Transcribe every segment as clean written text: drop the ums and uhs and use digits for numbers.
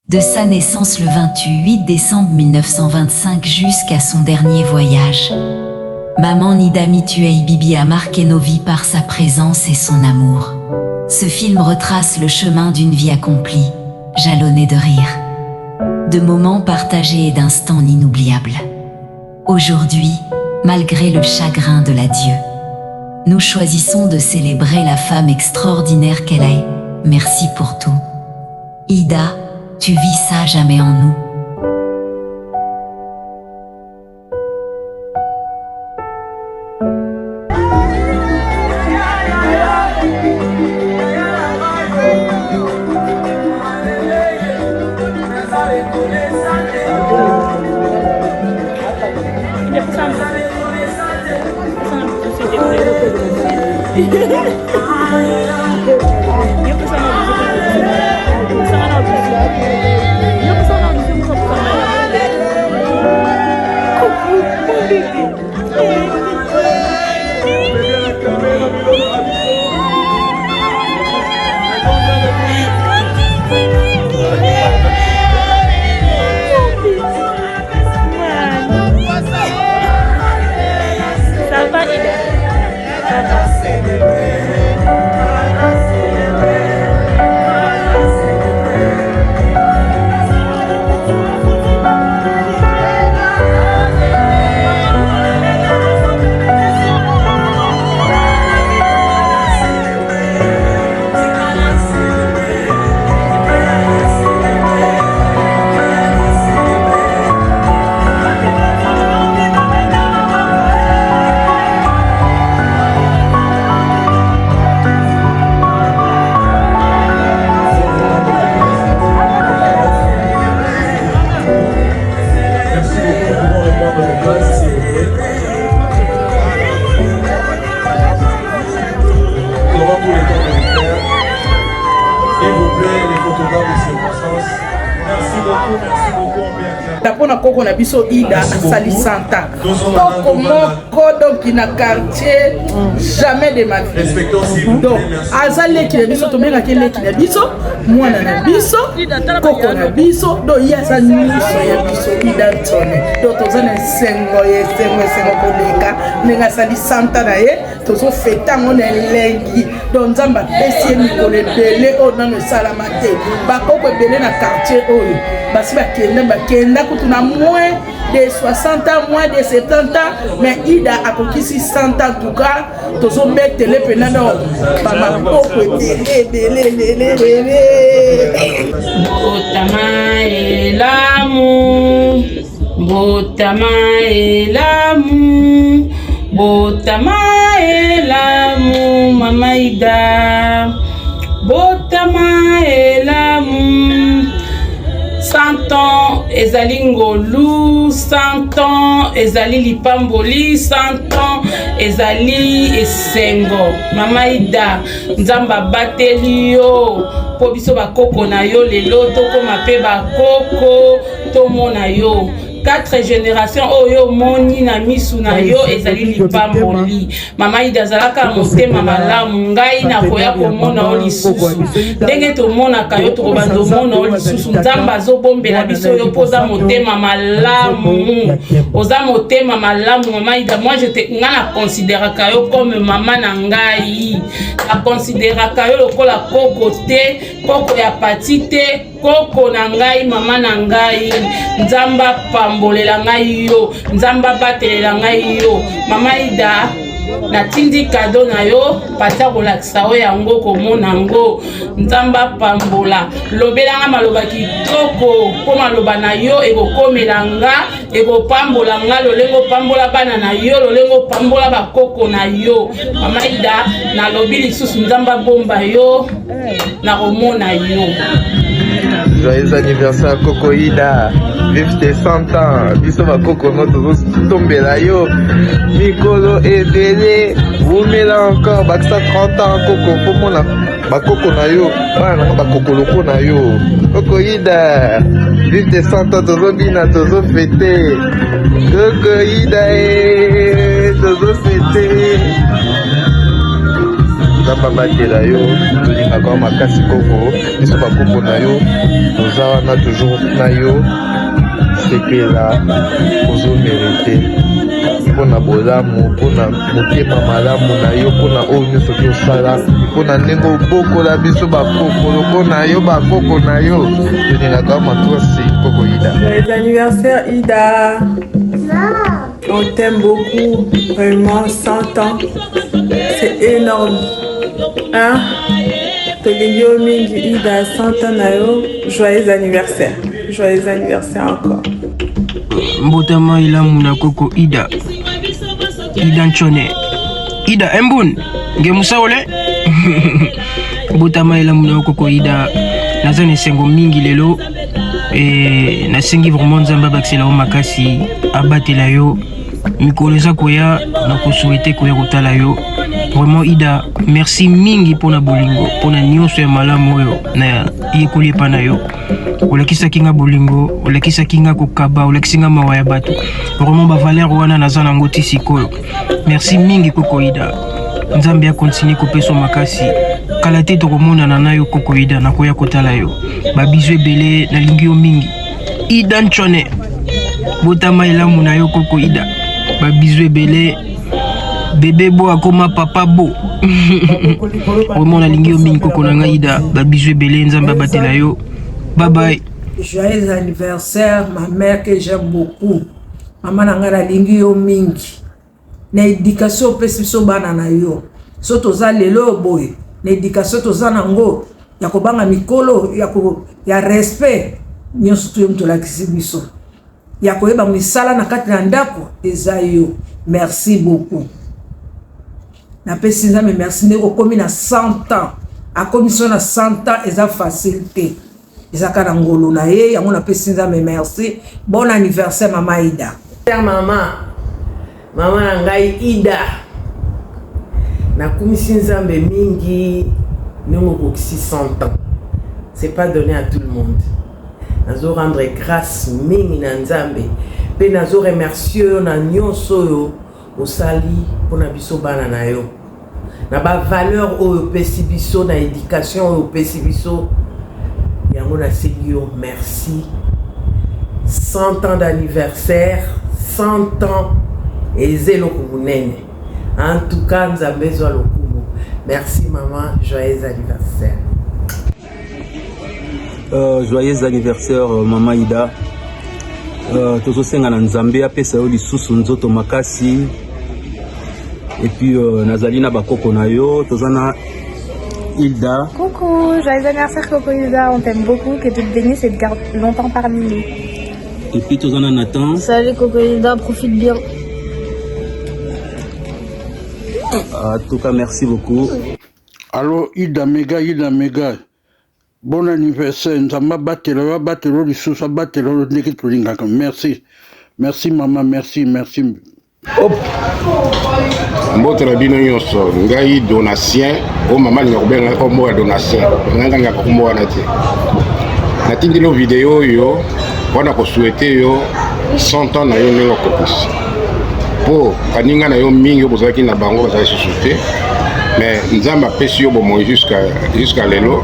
De sa naissance le 28 décembre 1925 jusqu'à son dernier voyage, Maman Nida Mituei Bibi a marqué nos vies par sa présence et son amour. Ce film retrace le chemin d'une vie accomplie, jalonnée de rires, de moments partagés et d'instants inoubliables. Aujourd'hui, malgré le chagrin de l'adieu, nous choisissons de célébrer la femme extraordinaire qu'elle est. Merci pour tout. Ida, tu vis ça jamais en nous. Tapona koko na biso Ida asali santa. Koko moko donc na quartier jamais de ma vie. Donc azali ki biso to menga ki leki na biso, mwana na biso, koko na biso, do yasa nyuso ya biso Ida tone. Do tozana sengo koleka, nenga sali santa na ye, tozo feta ngone lengi. Donc nzamba pesi mikolo ebele o na sala mate. Ba koko ebele na quartier oyo. Basi bakenda kutuna moins de 60 ans, moins de 70 ans, mais Ida a conquis 100 ans en tout cas. Tous ont mis télé pendant Botama et l'amour, Botama et l'amour, Botama et l'amour, Mama Ida, Botama et l'amour. 100 ans ezali ngolu, 100 ans ezali lipamboli, 100 ans ezali esengo. Mama Ida, nzamba bateli yo po biso bakoko na yo lelo tokoma pe bakoko tomona yo. 4 générations oyo moni na misu na yo ezali lipamboli. Mama Ida zalaka motema malamu ngai na koya komona o lisusu ndenge tomonaka yo tokobanda omona o lisusu nzamba azobombela biso yo poza motema malamu oza motema malamu. Mama Ida, moi nga na considéraka yo comme mama na ngai, na considéraka yo lokola koko te, koko ya pati te, koko na ngai, mama na ngai. Nzamba pambolela ngai yo, nzamba batelela ngai yo. Mama Ida, natindi kado na yo pata kolakisa o yango komona ngo. Nzamba pambola lobelanga maloba kitoko po maloba na yo ekokomela nga, ekopambola nga lolengo pambola bana na yo, lolengo pambola bakoko na yo. Mama Ida, nalobi lisusu nzamba bomba yo na komona yo. Joyeux anniversaire Koko Ida, vive tes 100 ans. Biso bakoko noto tombela yo mikolo ebele umela encore bakisa 30 ans koko pomona bakoko na yo bana bakoko loko na yo. Koko Ida, vive tes 100 ans, tozo bina tozo fêter. Koko Ida tozo fêter. nzamba batela yo tolingaka makasi koko biso bakoko na yo toza wana toujours na yo sepela ozomérite mpona bolamu mpona motema malamu na yo mpona oyo nyonso tosala mpona ndenge obokola biso bakoko loko na yo bakoko na yo tolingaka makasi koko Ida. Joyeux anniversaire Ida. On t'aime beaucoup, vraiment 100 ans. C'est énorme. Hein? Tolingo Mingi Ida 100 ans na yo. Joyeux anniversaire. Joyeux anniversaire encore. Mbotama ilamu na koko Ida. Ida Nchone. Ida Embun. Ngemusa ole. Mbotama ilamu na koko Ida. Nazane sengo mingi lelo. Et nasengi vraiment nzamba baksela o makasi abatela yo mikoleza koya na kosouhaiter koya kotala yo. Vraiment Ida, merci mingi pona bolingo pona nyonso ya malamu oyo na yekoli epa na yo. Olakisaki nga bolingo, olakisaki nga kokaba, olakisi nga mawa ya bato. Vraiment bavaleur wana naza nango ti sikoyo. Merci mingi koko Ida. Nzambe ya continue kopeso makasi. Kala te tokomonana na yo koko Ida na koya kotala yo. Babizu ebele na lingi yo mingi. Ida Nchone. Botama elamu na yo koko Ida. Babizu ebele. Bébé bo akoma papa bo. Vraiment na lingi yo mingi koko na nga Ida. Babizu ebele nzambe batela yo. Bye bye. Joyeux anniversaire, ma mère que j'aime beaucoup. Maman nanga na lingi yo mingi. Na éducation pesi so bana na yo. So toza lelo boy. Na éducation toza nango ya kobanga mikolo ya respect nyonso tu mto la kisibiso. Ya koyeba misala na kati na ndako eza yo. Merci beaucoup. Na pesi nzambe merci ndeko komi na 100 ans. A commission na 100 ans eza facilité. Ezaka na ngolo na ye yango na pesi nzambe merci. Bon anniversaire mama Ida. Mama na ngai Ida. Na kumisi nzambe mingi nengo kokisi 100 ans. C'est pas donné à tout le monde. Nazo rendre grâce mingi na nzambe. Pe nazo remercier na nyonso yo osali pona biso bana na yo. Na ba valeur o pesi biso na éducation o pesi biso. Yango na seigneur merci. 100 ans d'anniversaire, 100 ans et zélo kumunene. En tout cas, nous avons besoin de l'okumu. Merci maman, joyeux anniversaire. Joyeux anniversaire maman Ida. Tozo senga na nzambe apesa yo lisusu nzoto makasi. Et puis nazali na bakoko na yo, tozana Hilda. Coucou, joyeux anniversaire Coco Hilda, on t'aime beaucoup, que tu te bénisses et te gardes longtemps parmi nous. Et puis tozana Nathan. Salut Coco Hilda, profite bien. En tout cas, merci beaucoup. Alors, Ida Mega. Bon anniversaire. Nzamba batelo lisusu batelo ndeki tulingaka. Merci. Merci maman, merci. Hop. Mbotela bino nyonso ngai donatien o mama linga kubenga ko mo donatien nganga ko mo wana te. Natindi lo video yo wana ko souhaiter yo 100 ans na yo nengo kopisi. Po kaninga na yo mingi bozaki na bango bazali souhaiter. Mais nzamba pesi yo bomo jusqu'à lelo.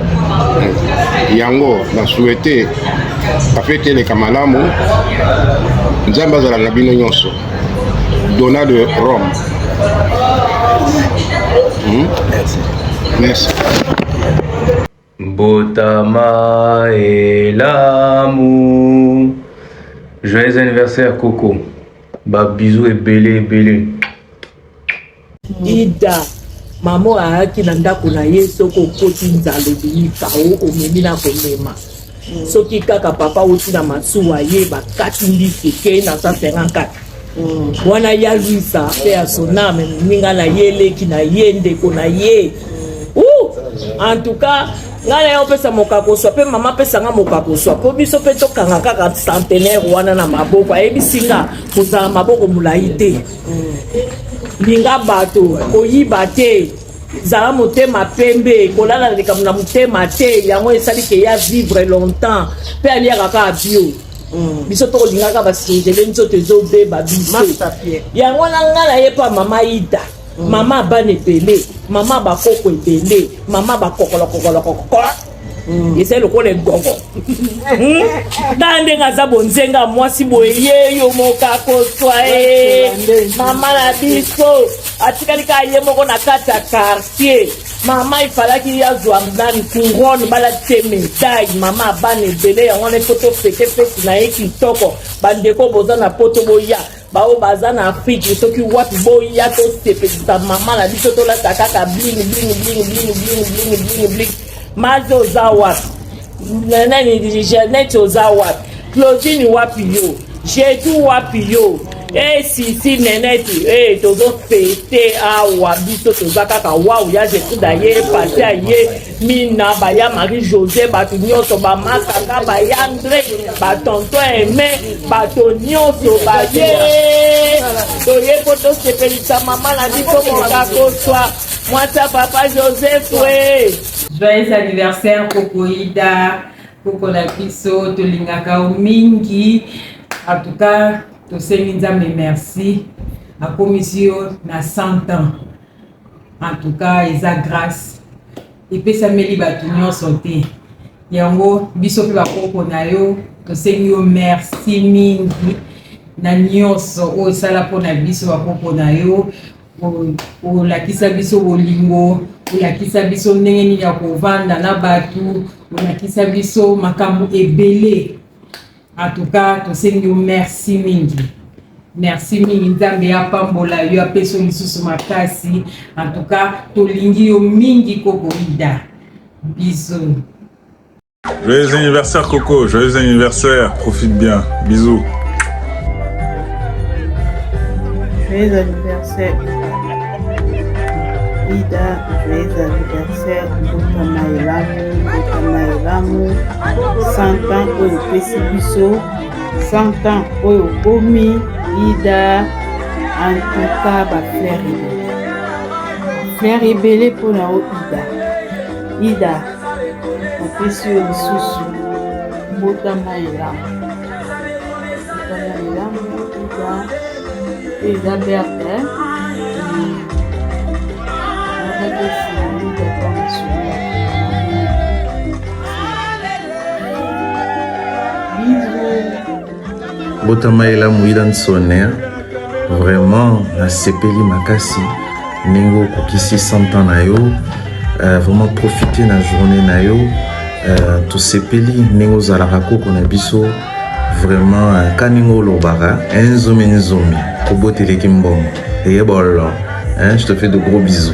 Yango na souhaiter afete le kamalamu nzamba zala na bino nyonso. Donna de Rome. Merci. Botama et l'amour. Joyeux anniversaire Coco. Ba bisous et belé. Ida. Maman a qui n'a ndako na ye soko koti nzalo bini kao omemi na komema. Soki kaka papa oti na masuwa ye ba kati ndiki ke na 154. Wana ya Luisa pe ya soname ninga na yele ki na yende ko na ye. En tout cas, ngala yo pesa mokako so pe mama pesa nga mokako so po biso pe to kanga kaka centenaire wana na maboko ayebisinga kuza maboko mulaite. Ninga bato oyiba te zala motema pembe kolala likamuna motema te yango esali ke ya vivre longtemps pe aliaka ka bio. Biso to lingaka basingele nzoto ezobe ba biso yango na ngala ye pa mama Ida Maman ban ebele, maman ba koko ebele, maman ba kokolo. Et c'est le coup les gogo. Dans ngaza bonzenga mwasi boye yo mokako soye. Maman la biso atikalika ye moko na kata quartier. Maman il fallait qu'il y a Zouardani couronne bala te médaille. Maman ban ebele on est photo fete na kitoko. Bandeko boza na poto boya. Bao baza na Afrique soki wapi boya to sepelisa maman la biso to la takaka bling. Mazo Zawat, Nene Jeannette Zawat, Claudine Wapiyo, Jetu Wapiyo, si Nenette, tozo fete awa biso tozaka waouh ya Jetu daye passé aye Mina baya Marie-José batu nyonso ba makaka ba André ba tonton Aimé batu nyonso ba ye toye poto sepelisa maman la biso mokako swa mwata papa Joseph we. Joyeux anniversaire Coco Ida, Coco la biso, tolingaka mingi. En tout cas, to Nzambe merci. A commission na 100 ans. En tout cas, isa grâce. Et puis ça meli batu nyonso te. Yango biso pe ba Coco na yo, to yo merci mingi. Na nyonso o sala pona biso ba Coco na yo. Olakisa biso bolingo, olakisa biso ndenge nini ya kovanda na batu, olakisa biso makambo ebele. En tout cas, tosengi yo merci mingi. Merci mingi Nzambe ya pambola yo apeso lisusu makasi. En tout cas, tolingi yo mingi Coco Ida. Bisous. Joyeux anniversaire Coco, joyeux anniversaire, profite bien. Bisous. Joyeux anniversaire Ida, joyeux anniversaire Botama Elamu, 100 ans oyo pesi biso, 100 ans oyo komi Ida, en tout cas ba fleur ebele pona o Ida, opesi yo lisusu Botama Elamu, Ida Berthe. Botama Elamu Ida Nsone, vraiment na sepeli makasi ningo kokisi 100 ans na yo, vraiment profiter na journée na yo, to sepeli ningo zalaka Coco na biso, vraiment kaningo lobara enzomi koboteleki mbongo eyebolo. Je te fais de gros bisous.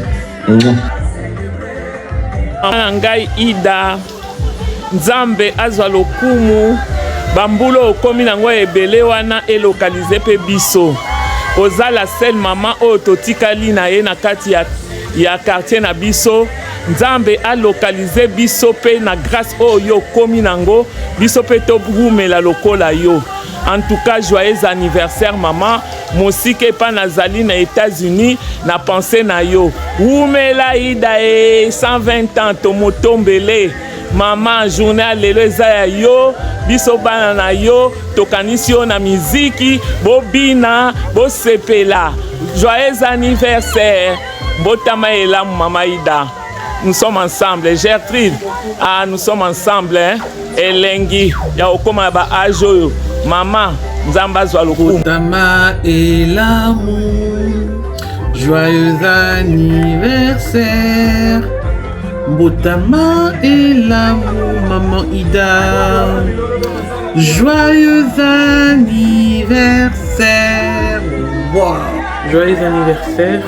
Ngai Ida Nzambe azwa lokumu bambulo okomi nango ebele wana elokalize pe biso ozala seule maman oyo totikali na ye na kati ya quartier na biso. Nzambe alokalize biso pe na grâce oyo okomi nango biso pe tobumela lokola yo. En tout cas, joyeux anniversaire maman. Mosike pa nazali na États-Unis na pensé na yo. Oumela Ida 120 ans tomotombele. Maman journée lelo eza ya yo, biso bana na yo, tokanisi yo na miziki, bobina, bosepela. Joyeux anniversaire. Botama Elamu Mama Ida. Nous sommes ensemble. Gertrude, nous sommes ensemble. Elengi, ya okoma ba ajo. Maman, Nzamba zwa lokumu. Botama Elamu, joyeux anniversaire. Botama Elamu, maman Ida, joyeux anniversaire. Wow. Joyeux anniversaire,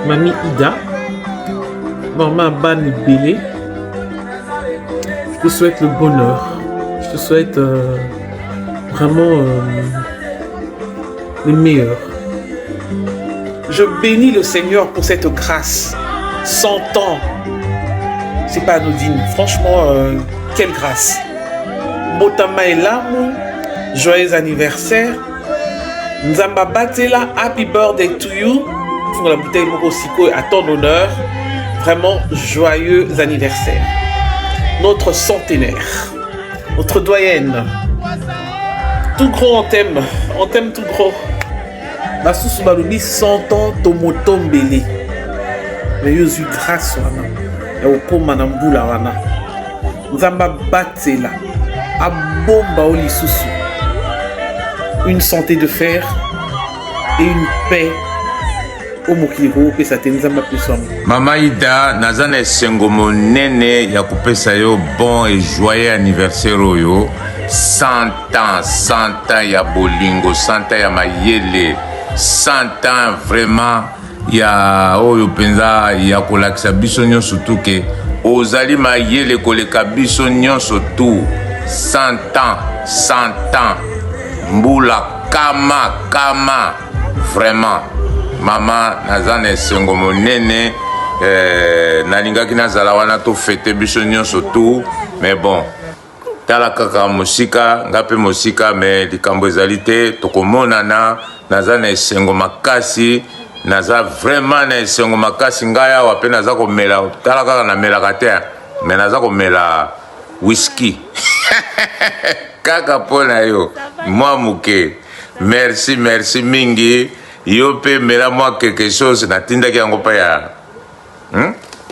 mamie Ida, maman Ban Bélé. Je te souhaite le bonheur. Je te souhaite vraiment le meilleur. Je bénis le Seigneur pour cette grâce. 100 ans. C'est pas anodine. Franchement, quelle grâce. Botama Elamu, joyeux anniversaire. Nzamba Batela, happy birthday to you. Pour la bouteille Morosiko à ton honneur. Vraiment joyeux anniversaire. Notre centenaire. Notre doyenne. Tout gros on t'aime tout gros. Basusu Balobi 100 ans Tomotombele. mais yo zwi grâce wana ya kokóma na mbula wana nzambe abatela abomba o lisusu une santé de fer et une paix au mokili kopesa te nzambe apesa yango. Mama Ida naza na esengo monene ya kopesa yo bon et joyeux anniversaire oyo 100 ans ya bolingo, 100 ans ya mayele, 100 ans vraiment ya oyo penza ya kolakisa biso nyonso tuke ozali mayele koleka biso nyonso tu 100 ans mbula kama vraiment mama naza na esengo monene nalingaki nazala wana tofete biso nyonso tu mais bon tala kaka mosika nga mpe mosika me likambo ezali te tokomonana naza na esengo makasi naza vraiment na esengo makasi ngai awa mpe naza komela tala kaka namelaka te me naza komela whisky kaka mpo na yo mwa moke merci mingi yo mpe mela mwa quelque chose natindaki yango mpa ya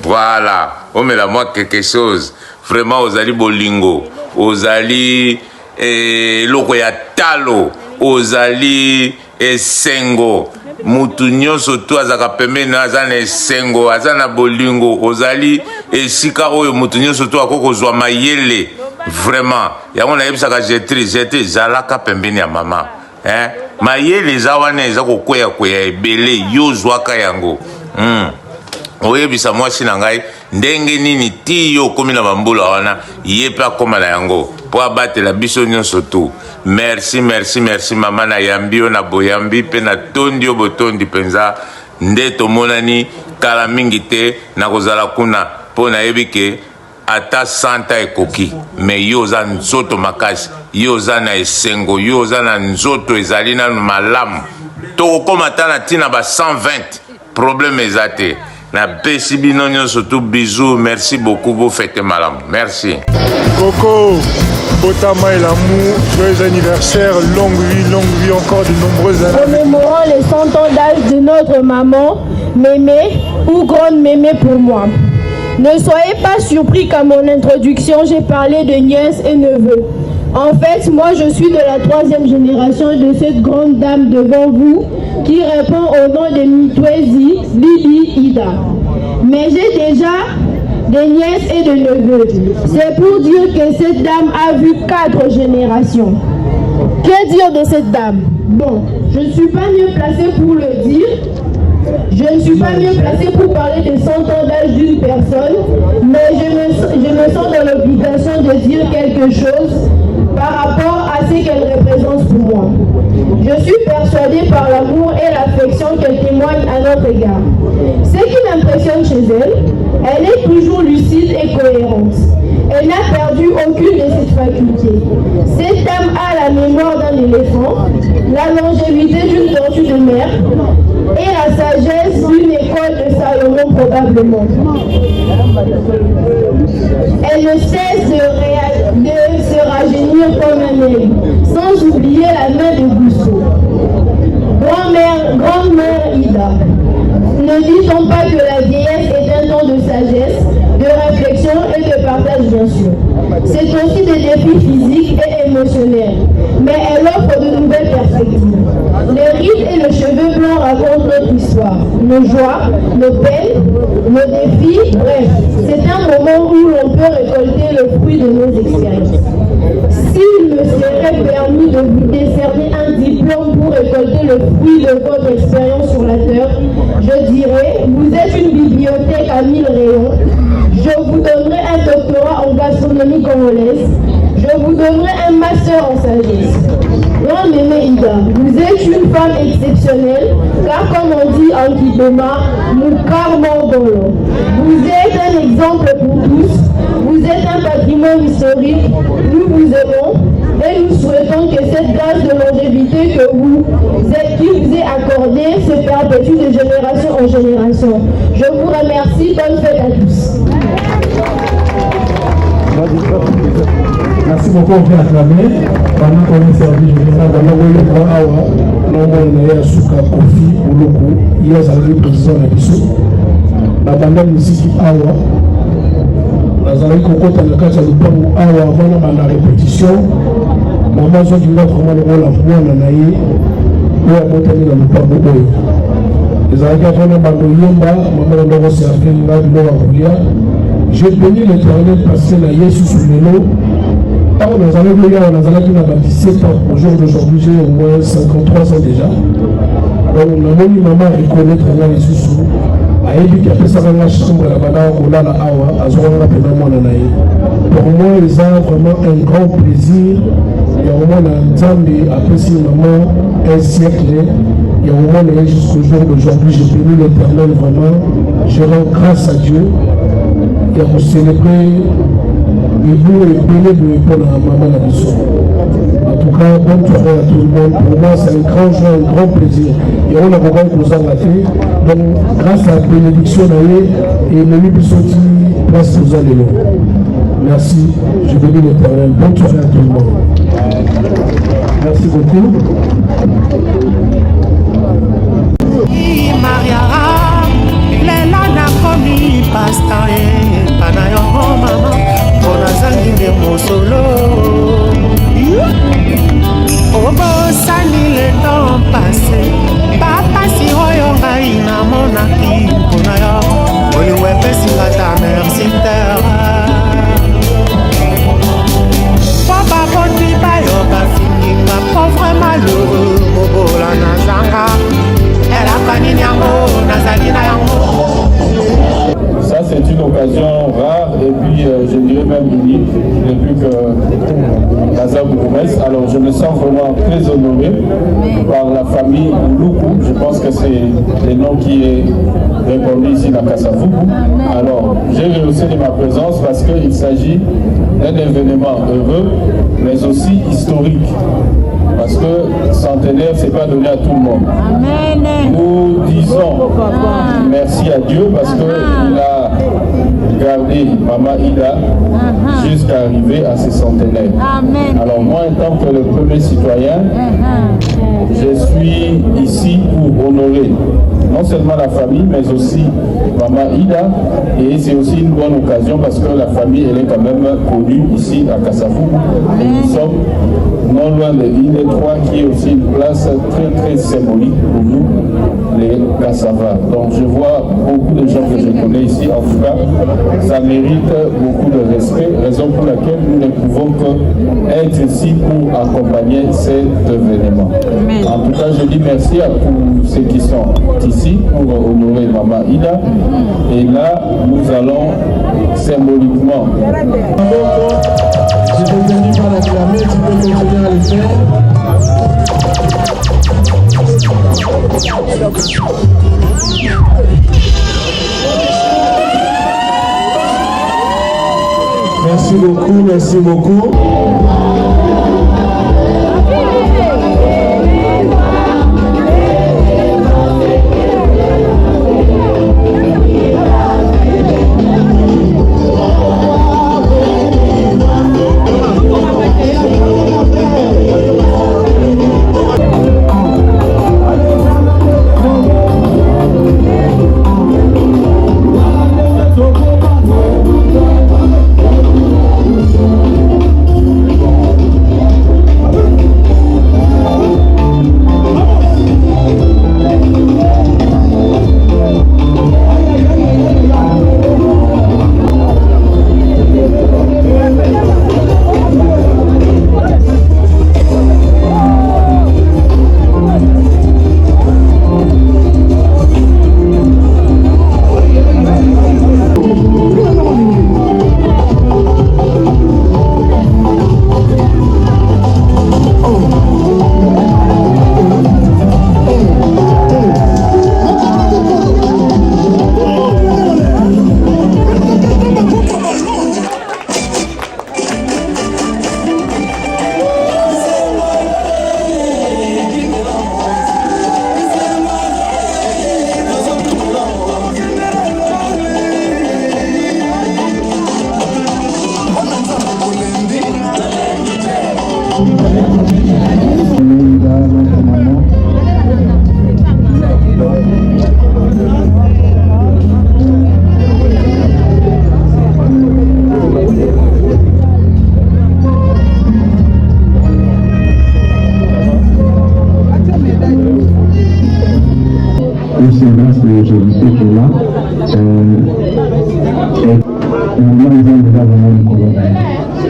voilà omela mwa quelque chose vraiment ozali bolingo ozali eloko ya talo ozali esengo mutu nyonso tu azaka pembeni aza na esengo aza na bolingo ozali esika oyo mutu nyonso tu akokozwa mayele vraiment yango nayebisaka jetri ezalaka pembeni ya mama mayele eza wana eza kokweya ebele yo zwaka yango oyebisa mwasi na ngai ndenge nini ti yo okomi na bambula wana ye mpe akoma na yango mpo abatela biso nyonso tu merci mama na yambi yo na boyambi mpe na tondi yo botondi mpenza nde tomonani kala mingi te na kozala kuna mpo nayebi ke ata 100 ekoki me yo oza nzoto makasi yo oza na esengo yo oza na nzoto ezali nanu malamu tokokoma ata na ntina ba 120 problème eza te na pesi bino nyonso tu bisous merci beaucoup beau fête malamu merci Coco Botama et l'amour, joyeux anniversaire, longue vie, encore de nombreuses années. Commémorant les 100 ans d'âge de notre maman, Mémé, ou grande Mémé pour moi. Ne soyez pas surpris qu'à mon introduction, j'ai parlé de nièces et neveux. En fait, moi, je suis de la 3e génération de cette grande dame devant vous qui répond au nom de Mitwezi Bibi Ida. Mais j'ai déjà des nièces et de neveux. C'est pour dire que cette dame a vu 4 générations. Que dire de cette dame? Bon, je ne suis pas mieux placée pour le dire. Je ne suis pas mieux placée pour parler de 100 ans d'âge d'une personne, mais je me sens dans l'obligation de dire quelque chose par rapport à ce qu'elle représente pour moi. Je suis persuadée par l'amour et l'affection qu'elle témoigne à notre égard. Ce qui m'impressionne chez elle, elle est toujours lucide et cohérente. Elle n'a perdu aucune de ses facultés. Cette dame a la mémoire d'un éléphant, la longévité d'une tortue de mer et la sagesse d'une école de Salomon probablement. Elle ne cesse de se rajeunir comme un aigle, sans oublier la main de Gousso. Grand-mère Ida, ne dit-on pas que la vieillesse est un temps de sagesse, de réflexion et de partage bien sûr. C'est aussi des défis physiques et émotionnels, mais elle offre de nouvelles perspectives. Les rides et le cheveu blanc racontent notre histoire, nos joies, nos peines, nos défis, bref, c'est un moment où l'on peut récolter le fruit de nos expériences. S'il me serait permis de vous décerner un diplôme pour récolter le fruit de votre expérience sur la Terre, je dirais, vous êtes une bibliothèque à 1000 rayons. Je vous donnerai un doctorat en gastronomie congolaise. Je vous donnerai un master en sagesse. Grande Mémé Ida, vous êtes une femme exceptionnelle, car comme on dit en Kibema, Mukarmandolo. Vous êtes un exemple pour tous. Vous êtes un patrimoine historique. Nous vous aimons et nous souhaitons que cette grâce de longévité qui vous est accordée se perpétue de génération en génération. Je vous remercie. Bonne fête à tous. Merci beaucoup, on fait acclamer. Pendant qu'on est servi, je vais faire le président de l'Abisso. banda musique awa nazalaki kokota na kati ya lupango awa avant na banda répétition mama azokinga vraiment lokola mwana na ye oyo abotami na lupango oyo ezalaki afana bando yemba mama na ndoko servir nga biloko ya kolia. J'ai béni l'Éternel passé na Yesu sur lelo ntango nazalaki oyawa nazalaki na ba 17 ans. Au jour d'aujourd'hui j'ai au moins 53 ans déjà. Donc namoni mama reconnaître nga lisusu ayebi ki apesaka nga chambre na banda kolala awa azokanga mpena mwana na ye. Pour moi eza vraiment un grand plaisir ya komona nzambe apesi mama un siècle ya komona ye jusqu'au jour d'aujourd'hui. J'ai béni l'Éternel vraiment, je rends grâce à Dieu ya kocélébrer bibu ebele boye mpona mama na biso. En tout cas, bonne soirée à tout le monde. Pour moi, c'est un grand joie, un grand plaisir. Et on a beaucoup de choses à faire. Donc, grâce à la bénédiction d'Aïe et le Libisoti, place aux allélos. Merci. Je bénis l'Éternel. Bonne soirée à tout le monde. Merci beaucoup. Obosani le temps passé papa si oyo ngai namonaki mpona yo olingo epesinga ta merci terre po baboti bayo bafininga pauvre malheureux mobola na zanga elaka nini yango nazali na yango. Ça c'est une occasion rare et puis je dirais même unique depuis que Casa Bourmès. Alors je me sens vraiment très honoré par la famille Loukou. Je pense que c'est le nom qui est répondu ici dans Casa Bourmès. Alors j'ai rehaussé de ma présence parce qu'il s'agit d'un événement heureux mais aussi historique. Parce que centenaire, c'est pas donné à tout le monde. Amen. Nous disons merci à Dieu parce qu'il a gardé Maman Ida jusqu'à arriver à ses centenaires. Amen. Alors moi, en tant que le premier citoyen, je suis ici pour honorer non seulement la famille, mais aussi Maman Ida. Et c'est aussi une bonne occasion parce que la famille, elle est quand même connue ici à Kassavou. Et nous sommes non loin de l'île 3 qui est aussi une place très très symbolique pour nous, les Kassavas. Donc je vois beaucoup de gens que je connais ici, en tout cas, ça mérite beaucoup de respect, raison pour laquelle nous ne pouvons qu'être ici pour accompagner cet événement. En tout cas, je dis merci à tous ceux qui sont ici pour honorer Maman Ida. Et là, nous allons symboliquement. Je ne peux pas l'acclamer, tu peux continuer à le faire. Merci beaucoup, merci beaucoup.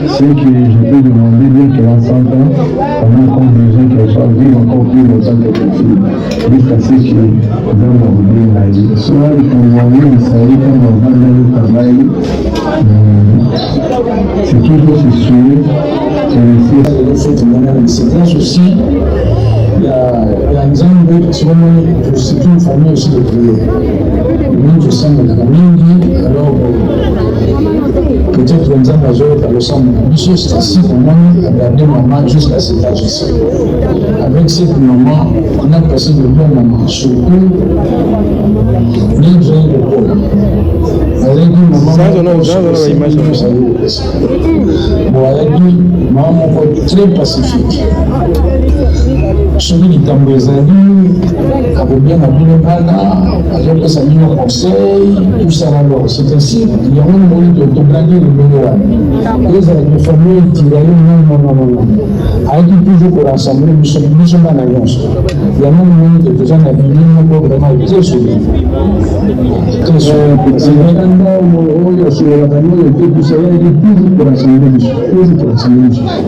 Ce que je peux demander, bien qu'elle a 100 ans, on a encore besoin qu'elle soit vive encore plus longtemps que possible. Jusqu'à ce que dans mon bien la vie. Soit pour moi, il s'agit comme on va dans le travail. C'est toujours ce souhait. C'est grâce aussi. Il y a un exemple c'est une famille aussi de prière. Nous, je sens la famille, alors peut-être qu'on a besoin de le sang. Monsieur, c'est ici comment regarder maman jusqu'à cet âge ici. Avec cette maman, on a passé de bons moments. Surtout, les gens de Paul. Avec une maman, maman très pacifique. Celui qui t'a besoin bien azopesa bino conseil tout ça alors c'est ainsi il y a un moment de blaguer le bénévolat les familles tiraillent non avec toujours pour rassembler nous sommes en alliance il y a un moment de déjà la vie nous vraiment très solide c'est vraiment sur la famille et tout ça il y a toujours pour rassembler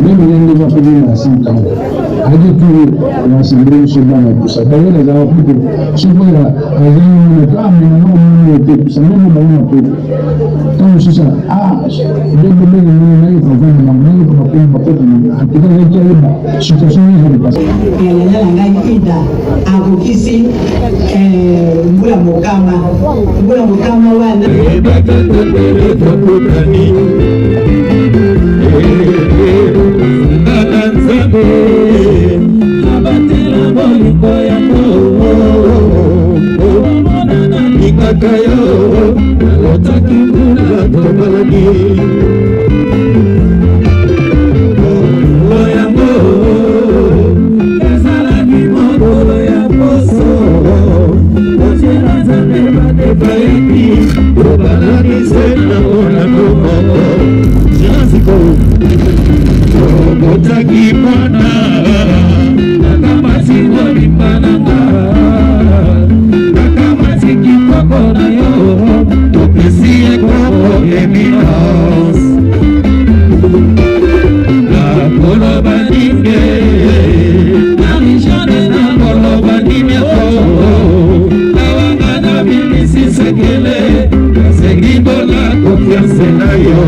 même les gens qui viennent à 5 ans avec toujours rassembler nous sommes dans tout ça d'ailleurs les gens plus de souvent il y a Kakayo, otaki kuna tobalagi. Oyango, ezalaki mokolo ya poso. Ojela nzambe batepaeki, tobalaki sena ona komoko. Jelasiko, otaki mwana, nakamasi wabimbananga. Na yo, topesi ekoko éminence. La koloba ninge, na rijane na koloba nimeko. Na wanga na bimisi sekele, kasegibo la confiance na yo.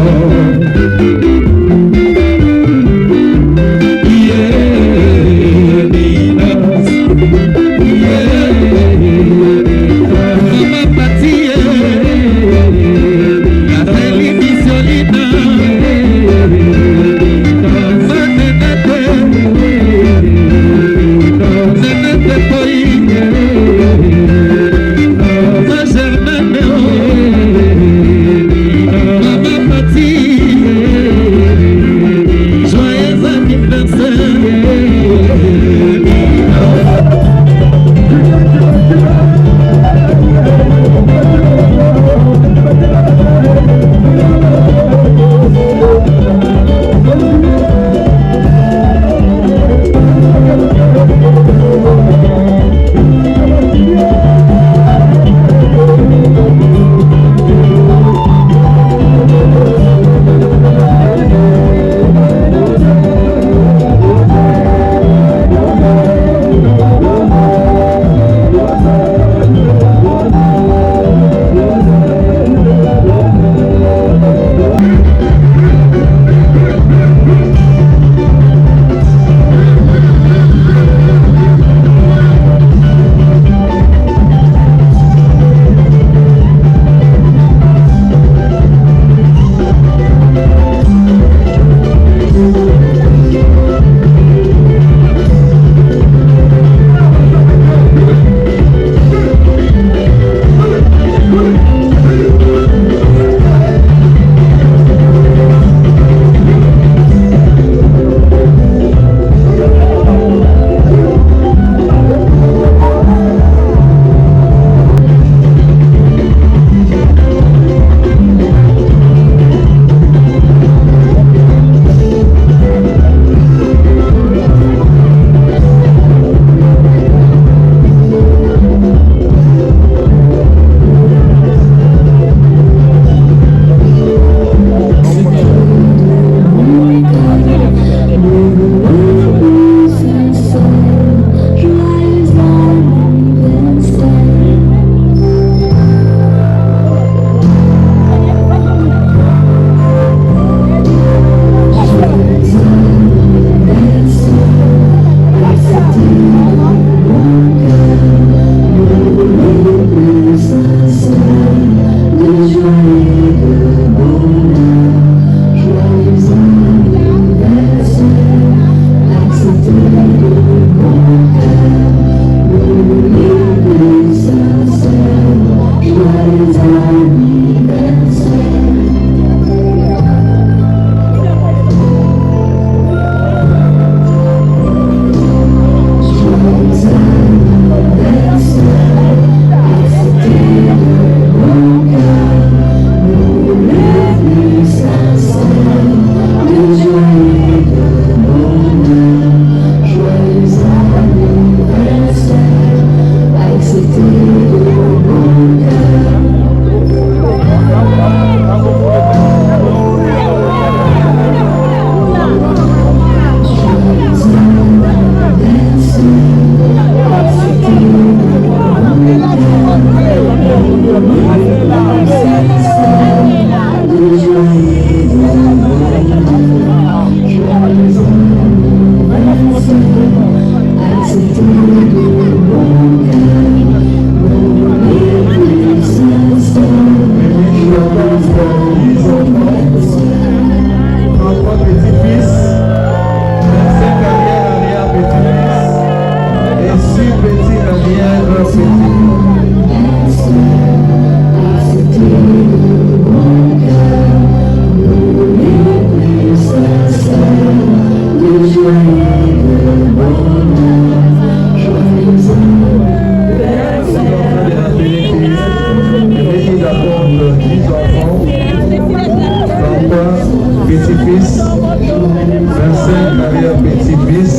Petit-fils, 25 arrière-petits-fils,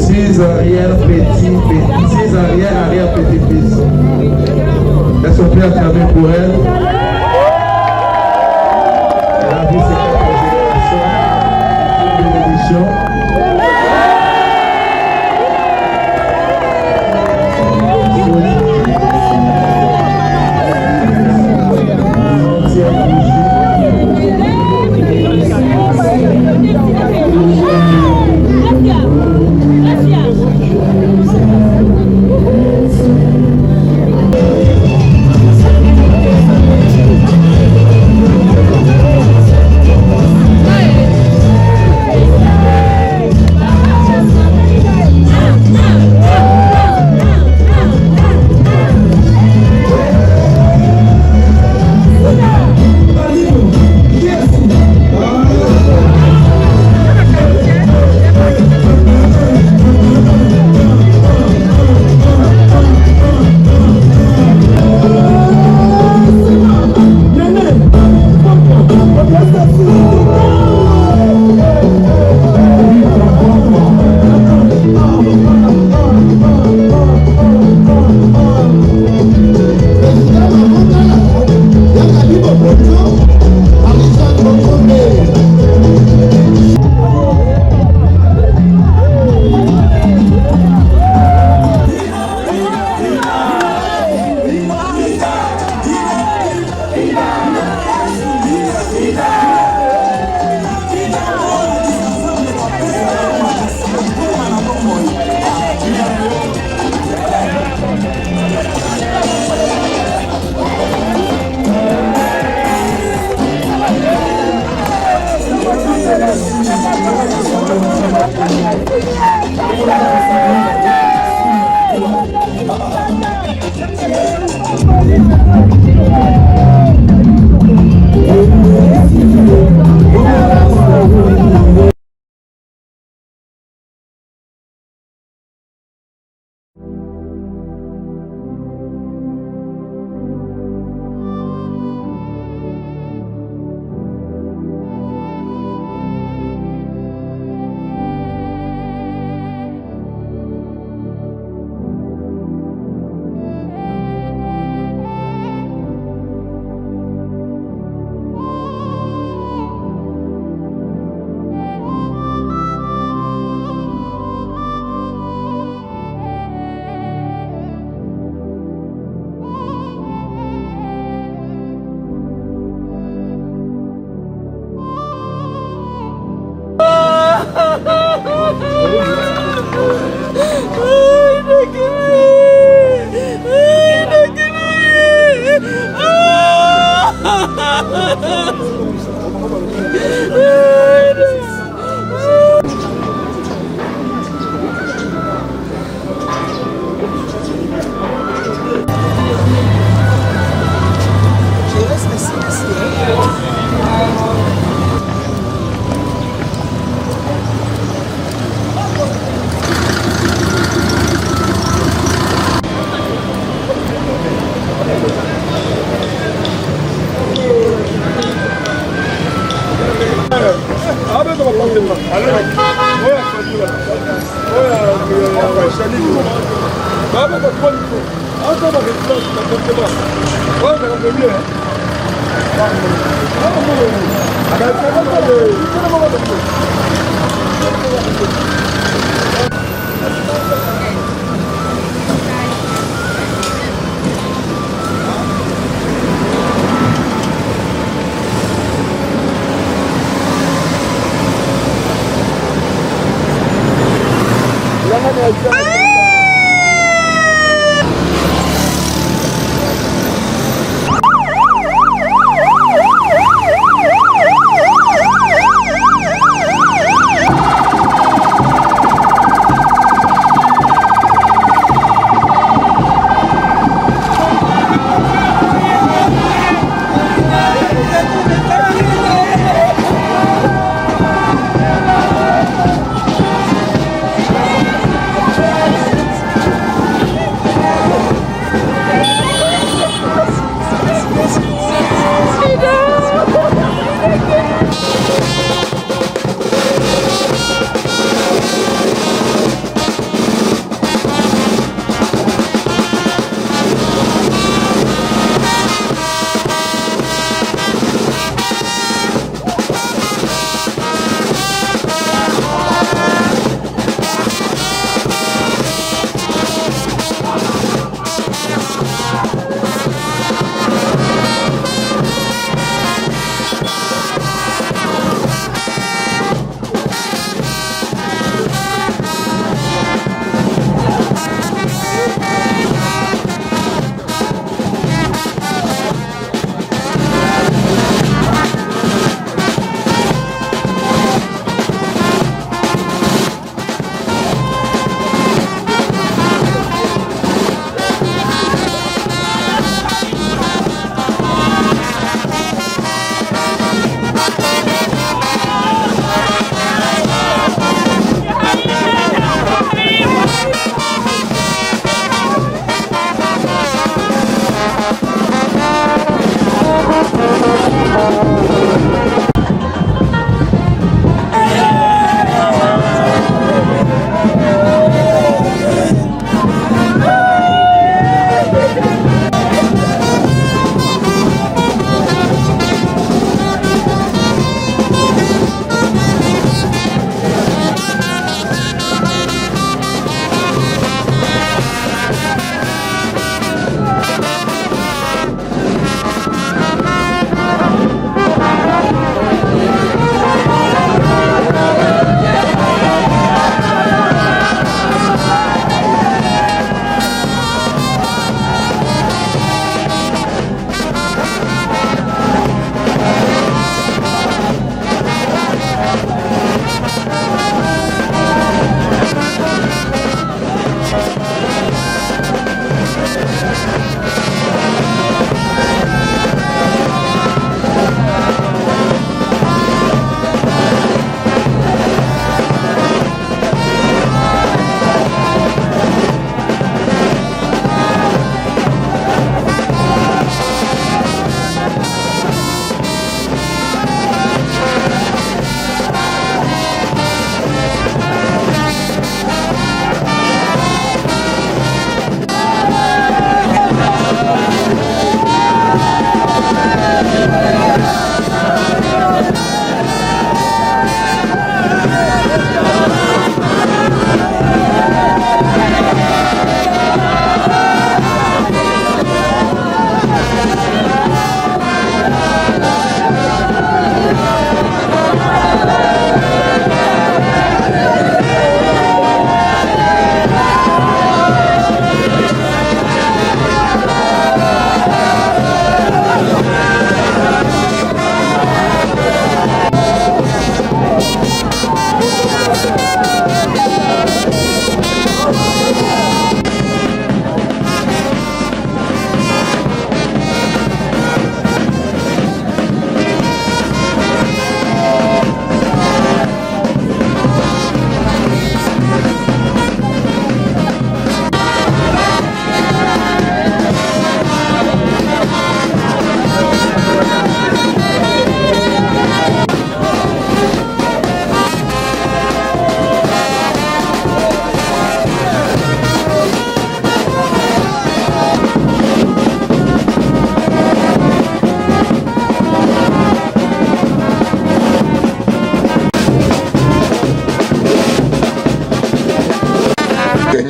6 arrière-petits-fils. Est-ce qu'on peut acclamer pour elle? Elle a vu ses 4 générations, une bénédiction.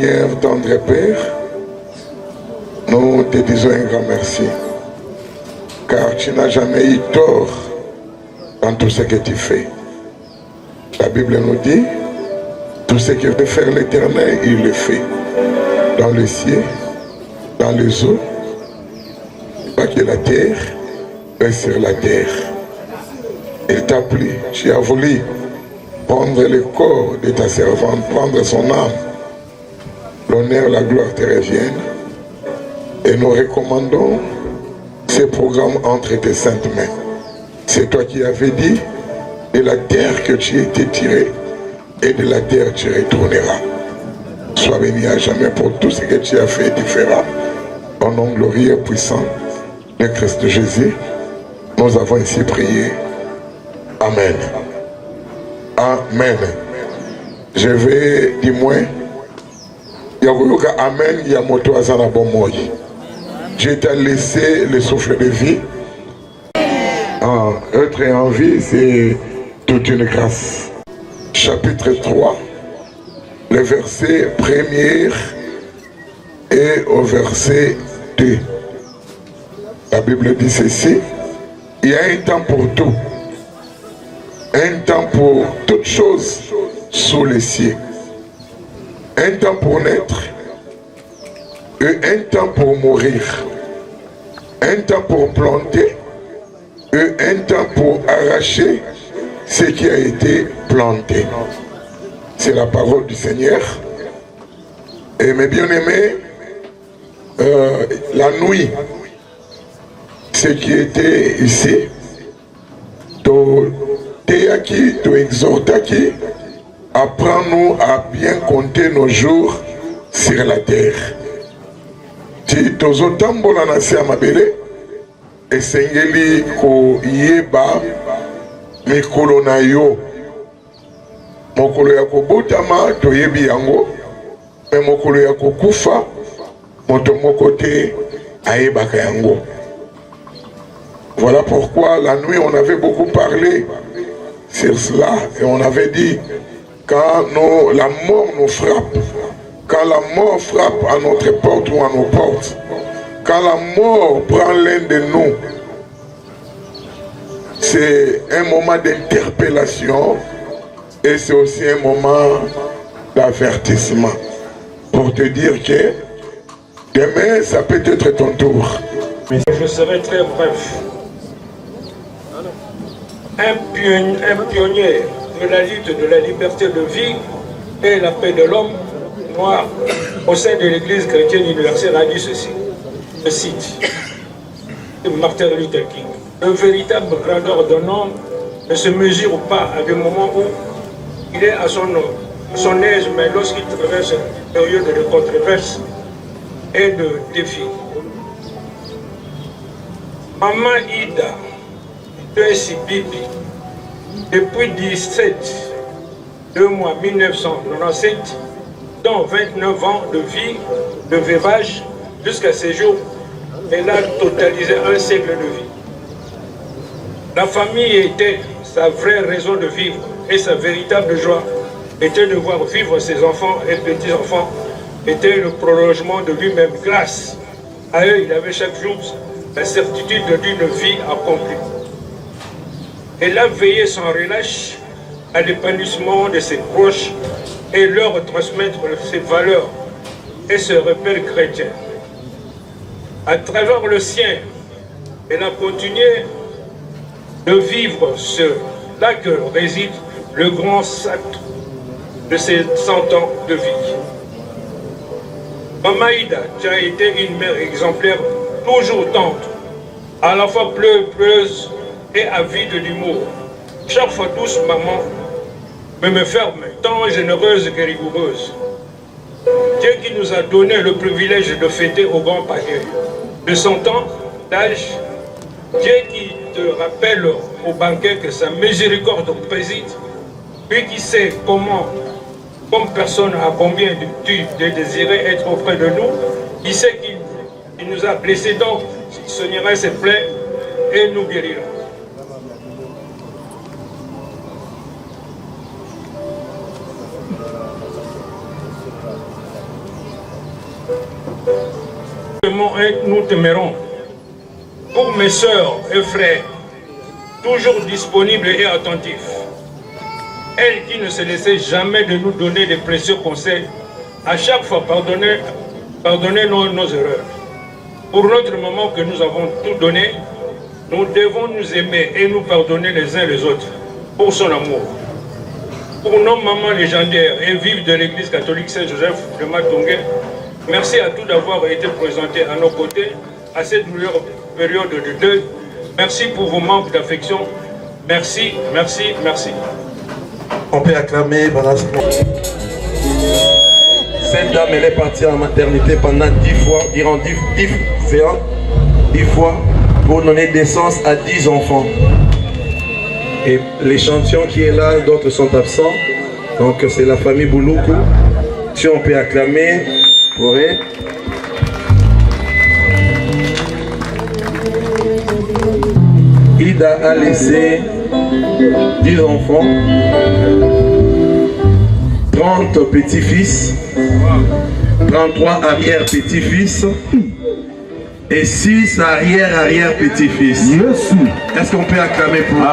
Seigneur, tendre Père, nous te disons un grand merci, car tu n'as jamais eu tort dans tout ce que tu fais. La Bible nous dit, tout ce que veut faire l'Éternel, il le fait. Dans le ciel, dans les eaux, pas que la terre, mais sur la terre. Il t'a plu, tu as voulu prendre le corps de ta servante, prendre son âme. L'honneur, la gloire te reviennent. Et nous recommandons ce programme entre tes saintes mains. C'est toi qui avais dit, de la terre que tu étais tiré, et de la terre tu retourneras. Sois béni à jamais pour tout ce que tu as fait et tu feras. Au nom glorieux et puissant de Christ Jésus, nous avons ainsi prié. Amen. Amen. Je vais dire moi, il y a Amen, il y a moto azana bon moi. Dieu t'a laissé le souffle de vie. Être en vie, c'est toute une grâce. Chapitre 3, le verset 1er et au verset 2. La Bible dit ceci, il y a un temps pour tout, un temps pour toutes choses sous les cieux, un temps pour naître et un temps pour mourir, un temps pour planter et un temps pour arracher ce qui a été planté. C'est la parole du Seigneur. Et mes bien-aimés, la nuit, ce qui était ici, Théaki, Exhortaki, apprends-nous à bien compter nos jours sur la terre. Si tozotambola na se amabele, esengeli koyeba mikolo na yo. Mokolo ya kobotama toyebi yango, me mokolo ya kokufa moto moko te ayebaka yango. Voilà pourquoi la nuit on avait beaucoup parlé sur cela et on avait dit quand la mort nous frappe, quand la mort frappe à notre porte ou à nos portes, quand la mort prend l'un de nous, c'est un moment d'interpellation et c'est aussi un moment d'avertissement pour te dire que demain ça peut être ton tour. Je serai très bref. Un pionnier de la lutte de la liberté de vie et la paix de l'homme noir au sein de l'Église chrétienne universelle a dit ceci. Je cite Martin Luther King. Le véritable grandeur d'un homme ne se mesure pas à des moments où il est à son aise, mais lorsqu'il traverse une période de controverse et de défis. Maman Ida Bibi, depuis 2 mois 1997, dont 29 ans de vie, de veuvage, jusqu'à ces jours, elle a totalisé un siècle de vie. La famille était sa vraie raison de vivre et sa véritable joie était de voir vivre ses enfants et petits-enfants, était le prolongement de lui-même. Grâce à eux, il avait chaque jour la certitude d'une vie accomplie. Elle a veillé sans relâche à l'épanouissement de ses proches et leur transmettre ses valeurs et ses repères chrétiens. À travers le sien, elle a continué de vivre là que réside le grand sacre de ses 100 ans de vie. Maman Ida, tu as été une mère exemplaire, toujours tendre, à la fois pleureuse et avide d'humour. Chaque fois douce maman, mais me ferme, tant généreuse que rigoureuse. Dieu qui nous a donné le privilège de fêter au grand panier de 100 ans d'âge, Dieu qui te rappelle au banquet que sa miséricorde préside, lui qui sait comment, comme personne à combien tu désirais être auprès de nous, il sait qu'il nous a blessés, donc il soignera ses plaies et nous guérira. t'aimons et nous t'aimerons. Pour mes sœurs et frères, toujours disponibles et attentifs, elles qui ne se laissaient jamais de nous donner de précieux conseils, à chaque fois pardonnez nos erreurs. Pour notre maman que nous avons tout donné, nous devons nous aimer et nous pardonner les uns les autres pour son amour. Pour nos mamans légendaires et vives de l'Église catholique Saint-Joseph de Matongé, merci à tous d'avoir été présentés à nos côtés à cette période de deuil. Merci pour vos manques d'affection. Merci, merci, merci. On peut acclamer pendant ce moment. Cette dame, elle est partie en maternité pendant 10 fois, durant 10 fois, pour donner naissance à 10 enfants. Et l'échantillon qui est là, d'autres sont absents. Donc c'est la famille Bouloukou. Si on peut acclamer pour elle. Ida a laissé 10 enfants, 30 petits-fils, 33 arrière-petits-fils et 6 arrière-arrière-petits-fils. Est-ce qu'on peut acclamer pour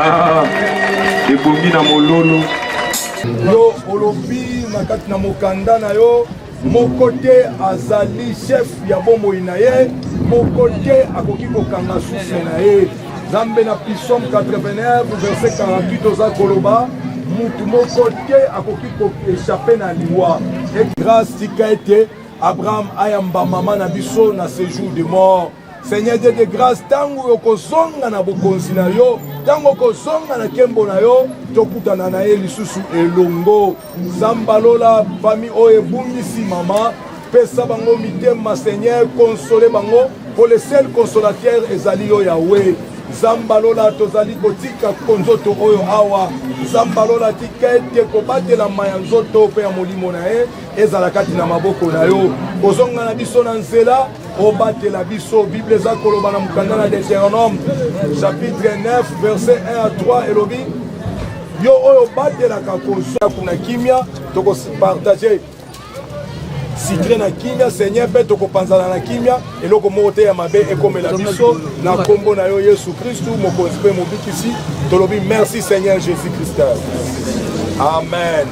yo olobi na kati na mokanda na yo mokote azali chef ya bomoi na ye mokote akoki kokanga susi na ye. Zambe na Psaume 89 verset 48 oza koloba mutu mokote akoki koéchappe na liwa. Et grâce tika ete Abraham ayamba mama na biso na séjour de mort. Seigneur Dieu de grâce, tango okozonga na bokonzi na yo, tango okozonga na kembo na yo, tokutana na ye lisusu elongo. Zambalola famille oyo ebungisi mama, pesa bango mitema Seigneur, consoler bango, pour le seul consolateur ezali yo Yahweh. Zambalola tozali kotika konzoto oyo awa. Zambalola tika ete kobatela maya nzoto pe ya molimo na ye ezala kati na maboko na yo. Kozonga na biso na nzela obatela biso. Bible eza koloba na mukanda na Deutéronome chapitre 9 verset 1 à 3 elobi yo oyo batelaka kozwa kuna kimia tokopartage sitre na kimia Seigneur mpe tokopanzana na kimia eloko moko te ya mabe ekomela biso na kombo na yo Yesu Kristu mokonzi mpe mobikisi tolobi merci Seigneur Jésus Christ. Amen.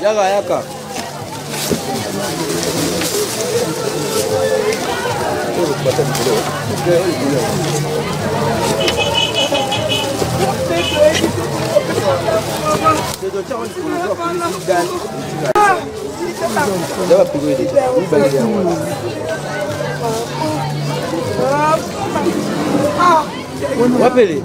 Yaka. Wapele.